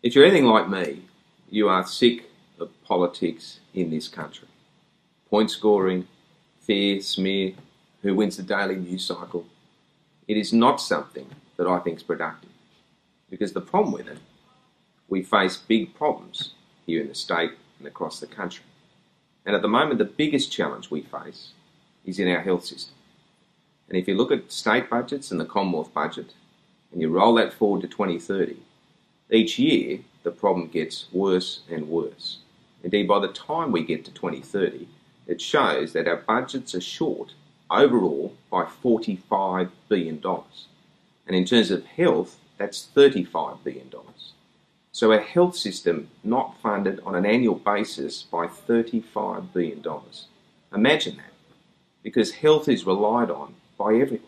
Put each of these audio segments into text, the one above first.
If you're anything like me, you are sick of politics in this country. Point scoring, fear, smear, who wins the daily news cycle. It is not something that I think is productive. Because the problem with it, we face big problems here in the state and across the country. And at the moment, the biggest challenge we face is in our health system. And if you look at state budgets and the Commonwealth budget, and you roll that forward to 2030, each year the problem gets worse and worse. Indeed, by the time we get to 2030, it shows that our budgets are short overall by $45 billion. And in terms of health, that's $35 billion. So a health system not funded on an annual basis by $35 billion. Imagine that, because health is relied on by everyone.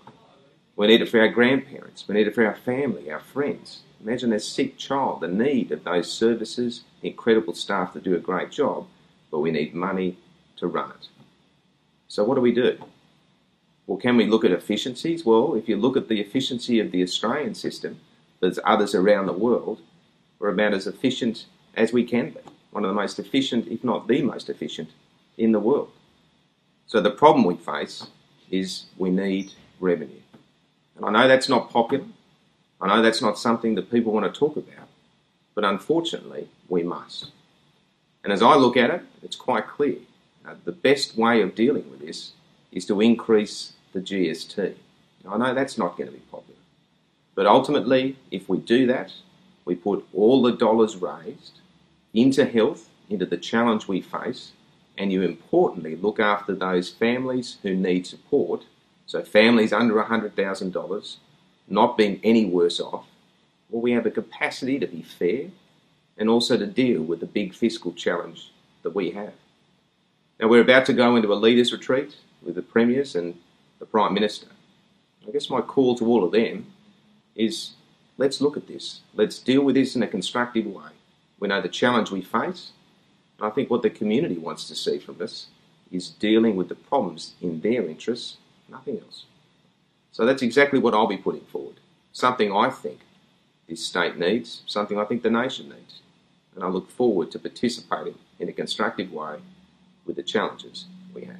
We need it for our grandparents, we need it for our family, our friends. Imagine a sick child, the need of those services, incredible staff that do a great job, but we need money to run it. So what do? Well, can we look at efficiencies? Well, if you look at the efficiency of the Australian system, there's others around the world, we're about as efficient as we can be. One of the most efficient, if not the most efficient, in the world. So the problem we face is we need revenue. And I know that's not popular. I know that's not something that people want to talk about. But unfortunately, we must. And as I look at it, it's quite clear. The best way of dealing with this is to increase the GST. Now, I know that's not going to be popular. But ultimately, if we do that, we put all the dollars raised into health, into the challenge we face, and you importantly look after those families who need support, so families under $100,000 not being any worse off, well, we have a capacity to be fair and also to deal with the big fiscal challenge that we have. Now, we're about to go into a leaders' retreat with the premiers and the Prime Minister. I guess my call to all of them is, let's look at this. Let's deal with this in a constructive way. We know the challenge we face, and I think what the community wants to see from us is dealing with the problems in their interests, nothing else. So that's exactly what I'll be putting forward. Something I think this state needs, something I think the nation needs. And I look forward to participating in a constructive way with the challenges we have.